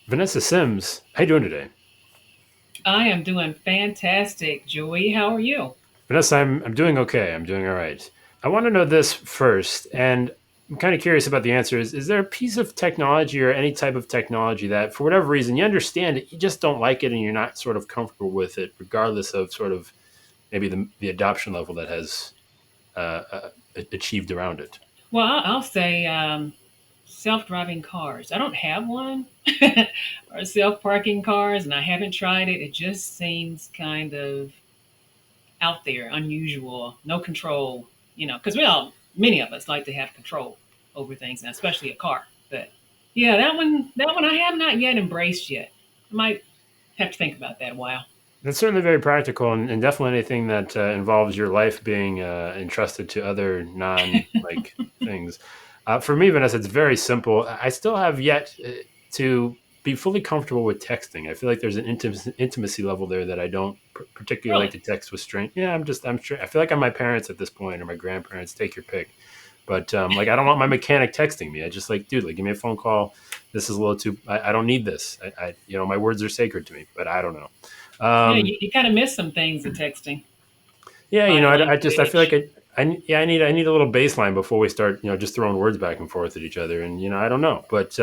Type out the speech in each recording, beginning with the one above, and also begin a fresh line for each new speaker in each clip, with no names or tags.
Vanessa Sims, how you doing today?
I am doing fantastic, Joey. How are you?
Vanessa, I'm doing okay. I'm doing all right. I want to know this first, and I'm kind of curious about the answer. Is there a piece of technology or any type of technology that, for whatever reason, you understand it, you just don't like it, and you're not sort of comfortable with it, regardless of sort of maybe the adoption level that has achieved around it?
Well, I'll say self-driving cars. I don't have one, or self-parking cars, and I haven't tried it. It just seems kind of out there, unusual, no control. Because many of us like to have control over things, and especially a car. But yeah, that one I have not yet embraced yet. I might have to think about that a while.
That's certainly very practical, and definitely anything that involves your life being entrusted to other non like things. For me, Vanessa, it's very simple. I still have yet to be fully comfortable with texting. I feel like there's an intimacy level there that I don't particularly like
Really?
to text with strangers. Yeah, I'm sure. I feel like I'm my parents at this point or my grandparents. Take your pick. But like, I don't want my mechanic texting me. I just like, dude, like, give me a phone call. This is a little too. I don't need this. My words are sacred to me. But I don't know.
Yeah,
Um,
you kind of miss some things of texting,
yeah,
body
I feel like
language.
I need a little baseline before we start, just throwing words back and forth at each other. And, I don't know. But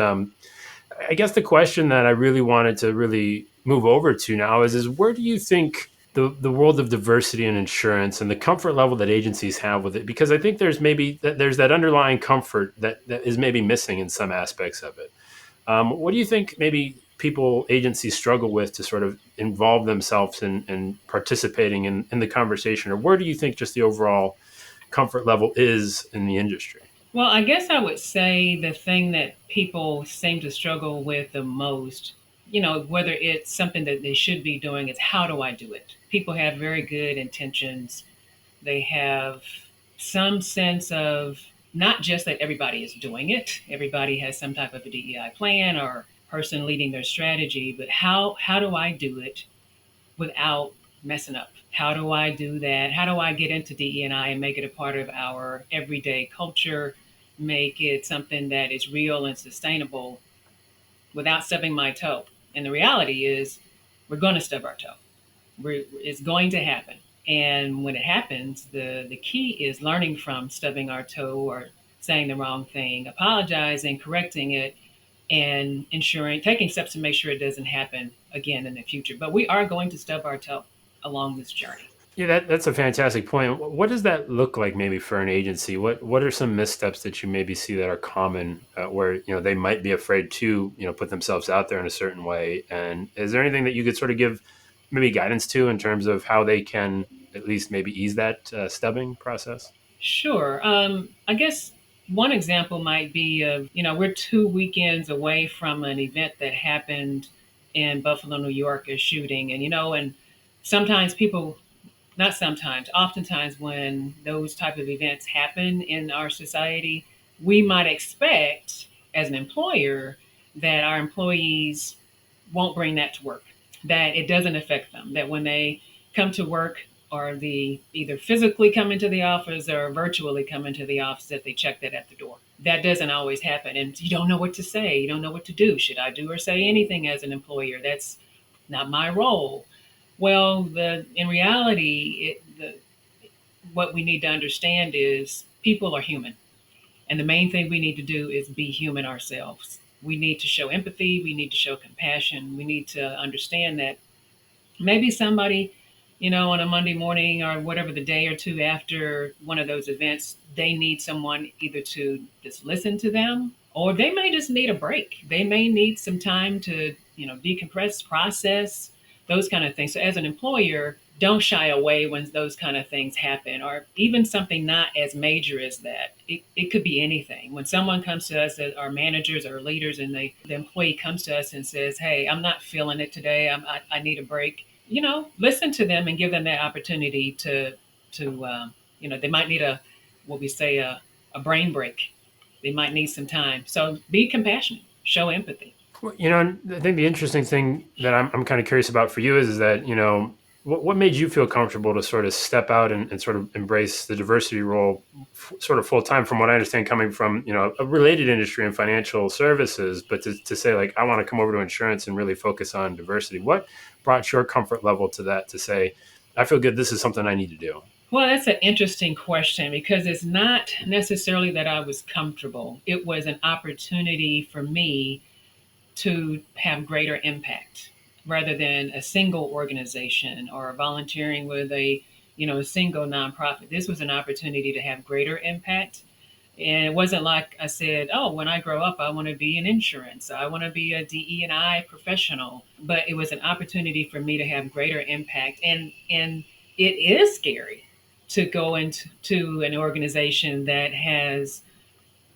I guess the question that I really wanted to really move over to now is where do you think the world of diversity and insurance and the comfort level that agencies have with it? Because I think there's that underlying comfort that is maybe missing in some aspects of it. What do you think maybe agencies struggle with to sort of involve themselves in participating in the conversation? Or where do you think just the overall comfort level is in the industry?
Well, I guess I would say the thing that people seem to struggle with the most, whether it's something that they should be doing, is how do I do it? People have very good intentions. They have some sense of not just that everybody is doing it, everybody has some type of a DEI plan or person leading their strategy, but how do I do it without messing up? How do I do that? How do I get into DE&I and make it a part of our everyday culture, make it something that is real and sustainable without stubbing my toe? And the reality is, we're going to stub our toe. It's going to happen. And when it happens, the key is learning from stubbing our toe or saying the wrong thing, apologizing, correcting it, and taking steps to make sure it doesn't happen again in the future. But we are going to stub our toe along this journey.
Yeah, that's a fantastic point. What does that look like maybe for an agency? What are some missteps that you maybe see that are common where they might be afraid to put themselves out there in a certain way? And is there anything that you could sort of give maybe guidance to in terms of how they can at least maybe ease that stubbing process?
Sure. I guess one example might be of, we're 2 weekends away from an event that happened in Buffalo, New York, a shooting. And sometimes people, not sometimes, oftentimes when those type of events happen in our society, we might expect as an employer that our employees won't bring that to work, that it doesn't affect them, that when they come to work or the either physically come into the office or virtually come into the office, that they check that at the door. That doesn't always happen. And you don't know what to say. You don't know what to do. Should I do or say anything as an employer? That's not my role. Well, in reality, what we need to understand is people are human. And the main thing we need to do is be human ourselves. We need to show empathy. We need to show compassion. We need to understand that maybe somebody, on a Monday morning or whatever the day or two after one of those events, they need someone either to just listen to them or they may just need a break. They may need some time to, decompress, process, those kind of things. So as an employer, don't shy away when those kind of things happen, or even something not as major as that. It could be anything. When someone comes to us, our managers or leaders, and the employee comes to us and says, "Hey, I'm not feeling it today. I need a break." Listen to them and give them that opportunity to they might need what we say, a brain break. They might need some time. So be compassionate, show empathy.
Well, I think the interesting thing that I'm kind of curious about for you is that, what made you feel comfortable to sort of step out and sort of embrace the diversity role sort of full time? From what I understand, coming from a related industry in financial services, but to say like I want to come over to insurance and really focus on diversity. What brought your comfort level to that? To say I feel good. This is something I need to do.
Well, that's an interesting question because it's not necessarily that I was comfortable. It was an opportunity for me to have greater impact rather than a single organization or volunteering with a single nonprofit. This was an opportunity to have greater impact. And it wasn't like I said, oh, when I grow up, I want to be in insurance. I want to be a DE&I professional. But it was an opportunity for me to have greater impact. And it is scary to go into an organization that has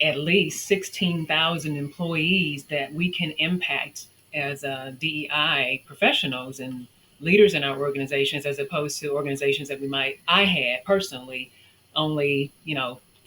at least 16,000 employees that we can impact as DEI professionals and leaders in our organizations, as opposed to organizations that I had personally only,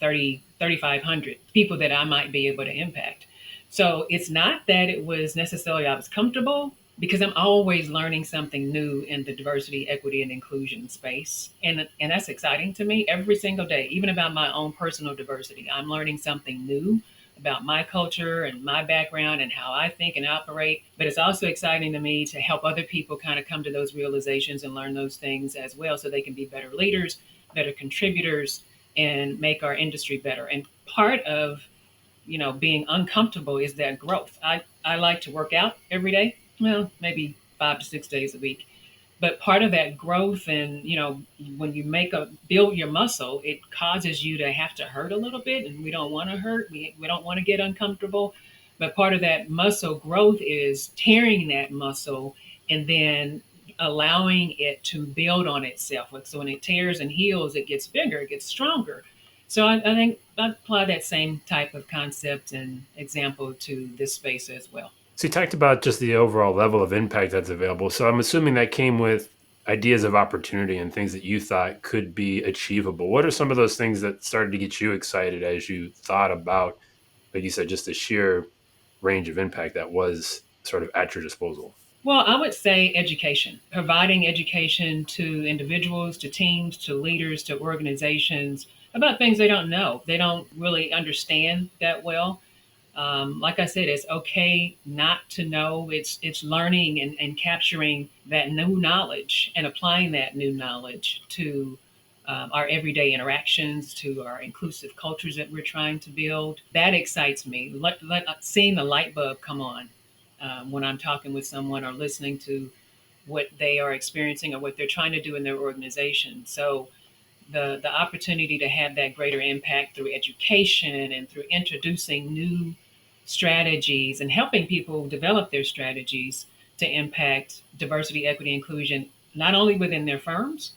3,500 people that I might be able to impact. So it's not that it was necessarily I was comfortable, because I'm always learning something new in the diversity, equity, and inclusion space. And that's exciting to me every single day, even about my own personal diversity. I'm learning something new about my culture and my background and how I think and operate. But it's also exciting to me to help other people kind of come to those realizations and learn those things as well so they can be better leaders, better contributors, and make our industry better. And part of being uncomfortable is that growth. I like to work out every day, well, maybe 5 to 6 days a week. But part of that growth and, when you build your muscle, it causes you to have to hurt a little bit. And we don't want to hurt. We don't want to get uncomfortable. But part of that muscle growth is tearing that muscle and then allowing it to build on itself. So when it tears and heals, it gets bigger, it gets stronger. So I think I apply that same type of concept and example to this space as well.
So you talked about just the overall level of impact that's available. So I'm assuming that came with ideas of opportunity and things that you thought could be achievable. What are some of those things that started to get you excited as you thought about, like you said, just the sheer range of impact that was sort of at your disposal?
Well, I would say education, providing education to individuals, to teams, to leaders, to organizations about things they don't know. They don't really understand that well. Like I said, it's okay not to know. It's learning and capturing that new knowledge and applying that new knowledge to our everyday interactions, to our inclusive cultures that we're trying to build. That excites me. Seeing the light bulb come on when I'm talking with someone or listening to what they are experiencing or what they're trying to do in their organization. So the opportunity to have that greater impact through education and through introducing new strategies and helping people develop their strategies to impact diversity, equity, inclusion, not only within their firms,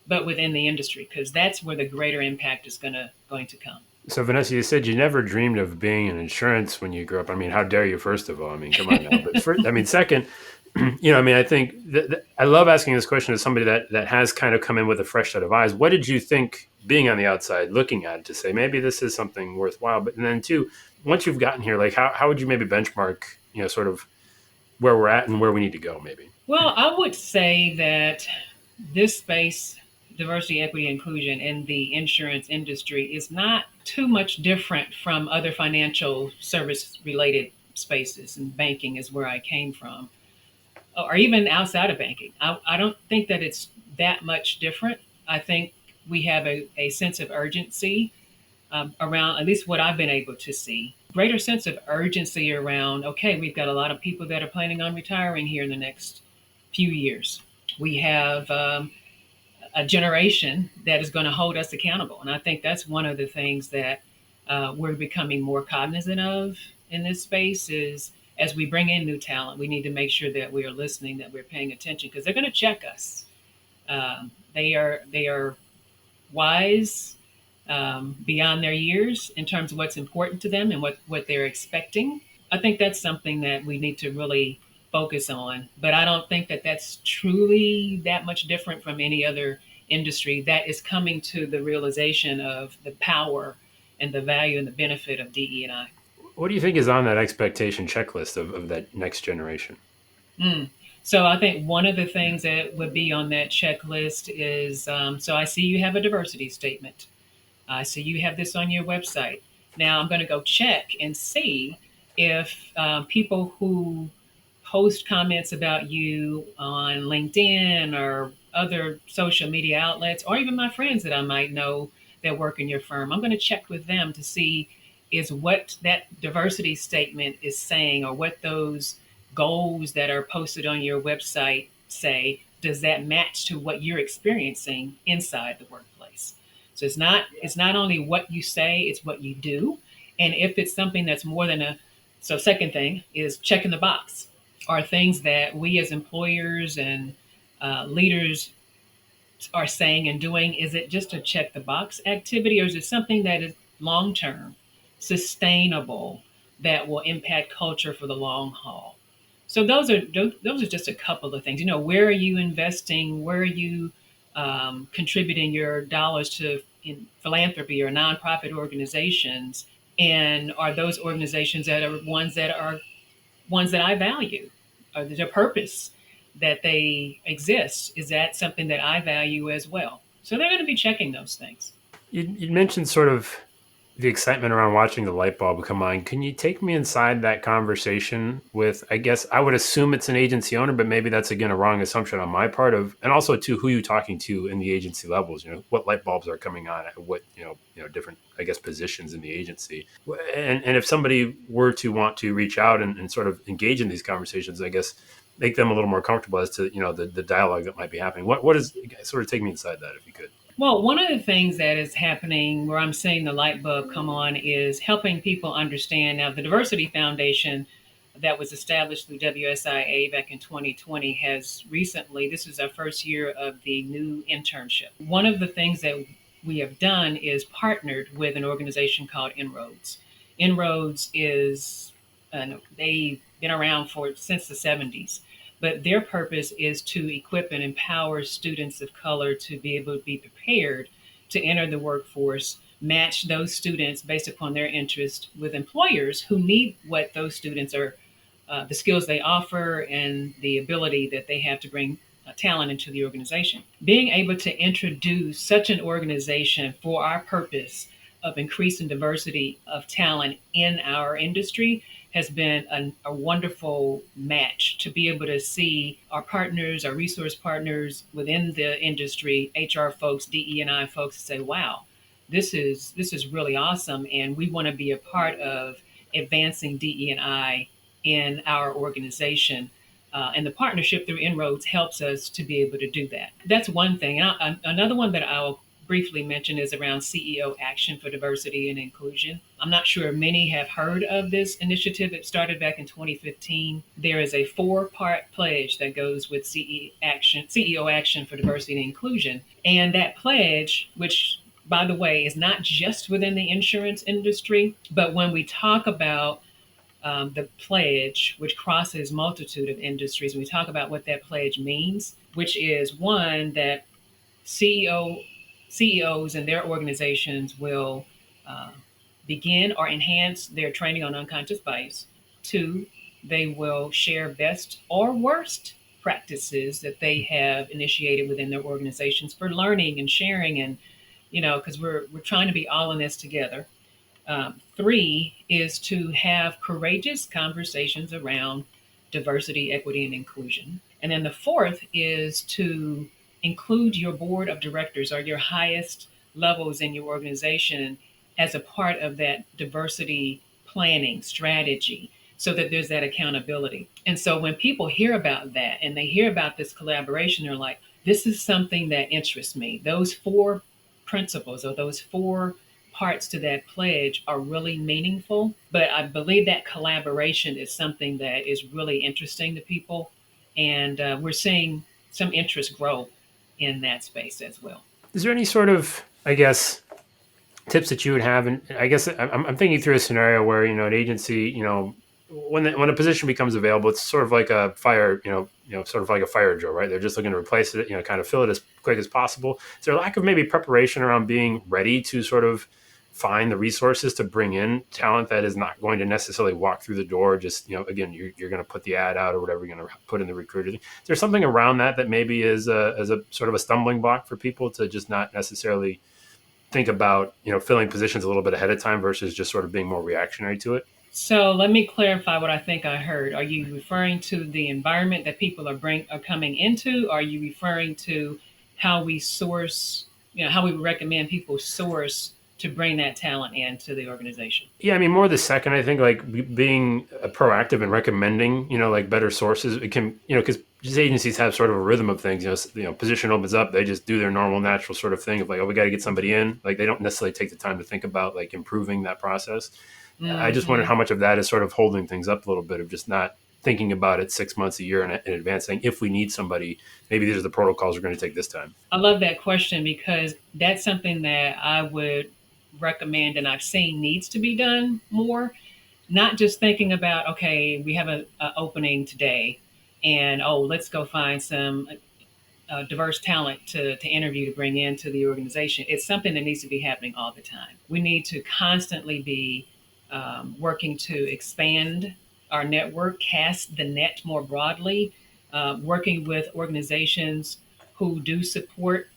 but within the industry, because that's where the greater impact is going to come.
So Vanessa, you said you never dreamed of being in insurance when you grew up. I mean, how dare you? First of all, I mean, come on now. But first, I mean, second, I mean, I think I love asking this question to somebody that has kind of come in with a fresh set of eyes. What did you think being on the outside, looking at it, to say maybe this is something worthwhile? But and then two, once you've gotten here, like how would you maybe benchmark, sort of where we're at and where we need to go, maybe?
Well, I would say that this space, diversity, equity, inclusion in the insurance industry, is not too much different from other financial service related spaces, and banking is where I came from, or even outside of banking. I don't think that it's that much different. I think we have a sense of urgency around, at least what I've been able to see, greater sense of urgency around, okay, we've got a lot of people that are planning on retiring here in the next few years. We have a generation that is going to hold us accountable. And I think that's one of the things that we're becoming more cognizant of in this space is as we bring in new talent, we need to make sure that we are listening, that we're paying attention, because they're going to check us. They are wise beyond their years in terms of what's important to them and what they're expecting. I think that's something that we need to really focus on. But I don't think that that's truly that much different from any other industry that is coming to the realization of the power and the value and the benefit of DE&I.
What do you think is on that expectation checklist of that next generation?
Mm. So I think one of the things that would be on that checklist is so I see you have a diversity statement. I see you have this on your website. Now I'm going to go check and see if people who post comments about you on LinkedIn or other social media outlets, or even my friends that I might know that work in your firm, I'm going to check with them to see is what that diversity statement is saying, or what those goals that are posted on your website say. Does that match to what you're experiencing inside the workplace? So it's not only what you say, it's what you do. And if it's something that's more than a so second thing is checking the box. Are things that we as employers and leaders are saying and doing, is it just a check the box activity, or is it something that is long term, sustainable, that will impact culture for the long haul? So those are just a couple of things. Where are you investing? Where are you contributing your dollars to in philanthropy or nonprofit organizations? And are those organizations that are ones that I value? Or their purpose that they exist, is that something that I value as well? So they're going to be checking those things.
You mentioned sort of the excitement around watching the light bulb come on. Can you take me inside that conversation with, I guess I would assume it's an agency owner, but maybe that's again a wrong assumption on my part of, and also to who you talking to in the agency levels, what light bulbs are coming on at what, different, I guess, positions in the agency. And if somebody were to want to reach out and sort of engage in these conversations, I guess make them a little more comfortable as to, the dialogue that might be happening. What is, sort of take me inside that if you could.
Well, one of the things that is happening where I'm seeing the light bulb come on is helping people understand. Now, the Diversity Foundation that was established through WSIA back in 2020 has recently, this is our first year of the new internship. One of the things that we have done is partnered with an organization called Inroads. Inroads is, they've been around for since the 70s, but their purpose is to equip and empower students of color to be able to be prepared to enter the workforce, match those students based upon their interest with employers who need what those students are, the skills they offer and the ability that they have to bring talent into the organization. Being able to introduce such an organization for our purpose of increasing diversity of talent in our industry has been a wonderful match to be able to see our partners, our resource partners within the industry, HR folks, DE&I folks, say, "Wow, this is really awesome, and we want to be a part of advancing DE&I in our organization." And the partnership through Inroads helps us to be able to do that. That's one thing. Another one that I'll briefly mention is around CEO Action for Diversity and Inclusion. I'm not sure many have heard of this initiative. It started back in 2015. There is a 4-part pledge that goes with CEO Action for Diversity and Inclusion. And that pledge, which by the way, is not just within the insurance industry, but when we talk about the pledge, which crosses multitude of industries, we talk about what that pledge means, which is one that CEO CEOs and their organizations will uh, begin or enhance their training on unconscious bias. Two, they will share best or worst practices that they have initiated within their organizations for learning and sharing, and because we're trying to be all in this together. Three is to have courageous conversations around diversity, equity, and inclusion. And then the fourth is to include your board of directors or your highest levels in your organization as a part of that diversity planning strategy so that there's that accountability. And so when people hear about that and they hear about this collaboration, they're like, this is something that interests me. Those four principles or those four parts to that pledge are really meaningful. But I believe that collaboration is something that is really interesting to people. And we're seeing some interest grow in that space as well.
Is there any sort of, I guess, tips that you would have? And I guess I'm thinking through a scenario where, an agency, when a position becomes available, it's sort of like a fire, sort of like a fire drill, right? They're just looking to replace it, kind of fill it as quick as possible. Is there a lack of maybe preparation around being ready to sort of find the resources to bring in talent that is not going to necessarily walk through the door. Just, again, you're going to put the ad out or whatever you're going to put in the recruiter. Is there something around that maybe is as a sort of a stumbling block for people to just not necessarily think about, filling positions a little bit ahead of time versus just sort of being more reactionary to it?
So let me clarify what I think I heard. Are you referring to the environment that people are coming into? Or are you referring to how we source, how we recommend people source to bring that talent into the organization?
Yeah, I mean, more the second. I think like being proactive and recommending, like better sources. It can, because these agencies have sort of a rhythm of things. Position opens up, they just do their normal, natural sort of thing of like, oh, we got to get somebody in. Like they don't necessarily take the time to think about like improving that process. I just wonder
Hmm.
how much of that is sort of holding things up a little bit of just not thinking about it 6 months, a year in advance. Saying if we need somebody, maybe these are the protocols we're going to take this time.
I love that question because that's something that I would recommend and I've seen needs to be done more. Not just thinking about, okay, we have a opening today and, oh, let's go find some diverse talent to interview to bring into the organization. It's something that needs to be happening all the time. We need to constantly be working to expand our network, cast the net more broadly, working with organizations who do support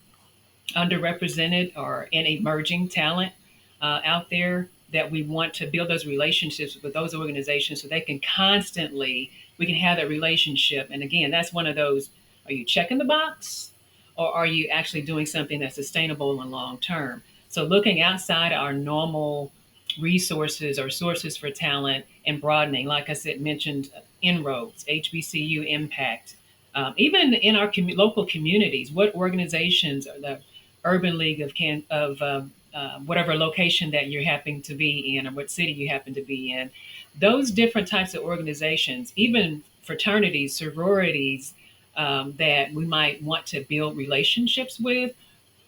underrepresented or in emerging talent out there that we want to build those relationships with those organizations so they can constantly we can have that relationship. And again, that's one of those, are you checking the box or are you actually doing something that's sustainable and long term? So looking outside our normal resources or sources for talent and broadening, like I said, mentioned inroads, HBCU impact, even in our local communities, what organizations are the urban league of whatever location that you're happening to be in or what city you happen to be in. Those different types of organizations, even fraternities, sororities, that we might want to build relationships with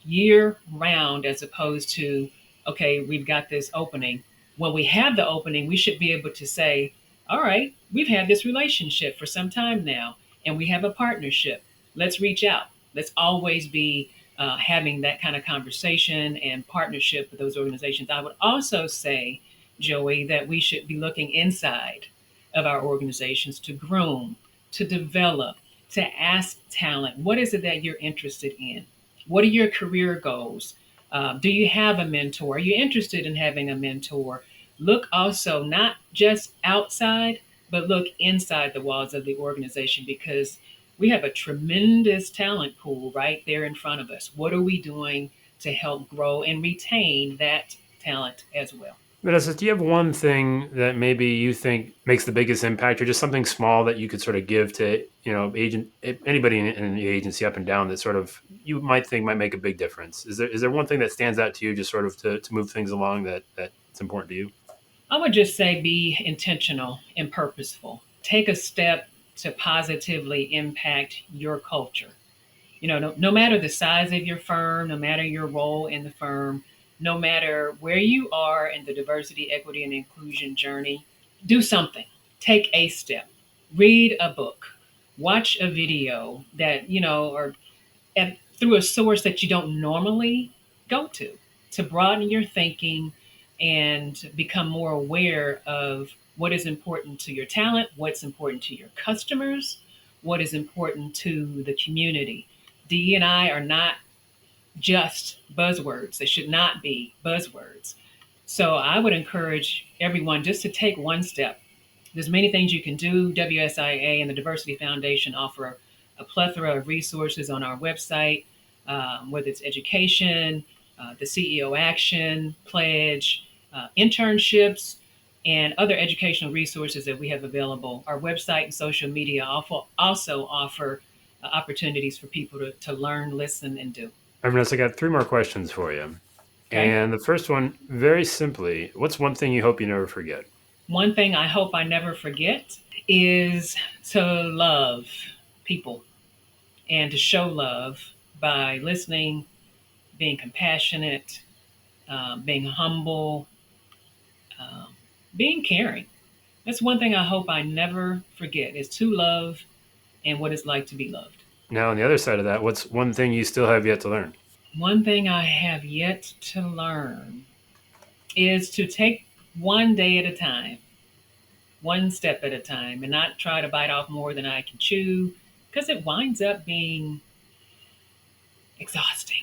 year round as opposed to, okay, we've got this opening. When we have the opening, we should be able to say, all right, we've had this relationship for some time now and we have a partnership. Let's reach out. Let's always be having that kind of conversation and partnership with those organizations. I would also say, Joey, that we should be looking inside of our organizations to groom, to develop, to ask talent, what is it that you're interested in? What are your career goals? Do you have a mentor? Are you interested in having a mentor? Look also not just outside, but look inside the walls of the organization because we have a tremendous talent pool right there in front of us. What are we doing to help grow and retain that talent as well?
Vanessa, do you have one thing that maybe you think makes the biggest impact, or just something small that you could sort of give to, agent anybody in the agency up and down that sort of you might think might make a big difference? Is there one thing that stands out to you, just sort of to move things along that's important to you?
I would just say be intentional and purposeful. Take a step to positively impact your culture. No matter the size of your firm, no matter your role in the firm, no matter where you are in the diversity, equity, and inclusion journey, do something. Take a step. Read a book. Watch a video that, or through a source that you don't normally go to broaden your thinking and become more aware of what is important to your talent, what's important to your customers, what is important to the community. DE&I are not just buzzwords. They should not be buzzwords. So I would encourage everyone just to take one step. There's many things you can do. WSIA and the Diversity Foundation offer a plethora of resources on our website, whether it's education, the CEO Action Pledge, internships, and other educational resources that we have available. Our website and social media also offer opportunities for people to learn, listen, and do.
All right, Vanessa, I got three more questions for you.
Okay.
And the first one, very simply, what's one thing you hope you never forget?
One thing I hope I never forget is to love people and to show love by listening, being compassionate, being humble, um, being caring. That's one thing I hope I never forget is to love and what it's like to be loved.
Now, on the other side of that, what's one thing you still have yet to learn?
One thing I have yet to learn. is to take one day at a time, one step at a time, and not try to bite off more than I can chew because it winds up being exhausting.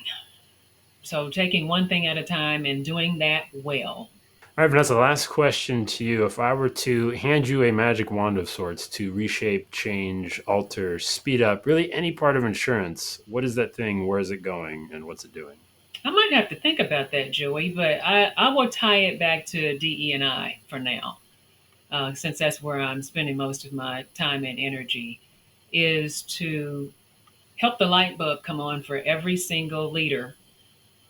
So, taking one thing at a time and doing that well.
All right, Vanessa, last question to you. If I were to hand you a magic wand of sorts to reshape, change, alter, speed up, really any part of insurance, what is that thing? Where is it going? And what's it doing?
I might have to think about that, Joey, but I will tie it back to DE&I for now, since that's where I'm spending most of my time and energy, is to help the light bulb come on for every single leader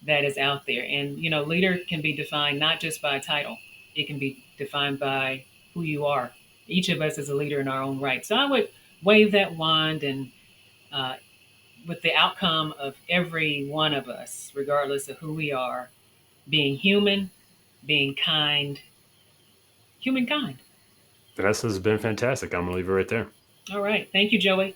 that is out there. And, leader can be defined not just by a title, it can be defined by who you are. Each of us is a leader in our own right. So I would wave that wand and uh, with the outcome of every one of us, regardless of who we are, being human, being kind, humankind.
Vanessa has been fantastic. I'm going to leave it right there.
All right. Thank you, Joey.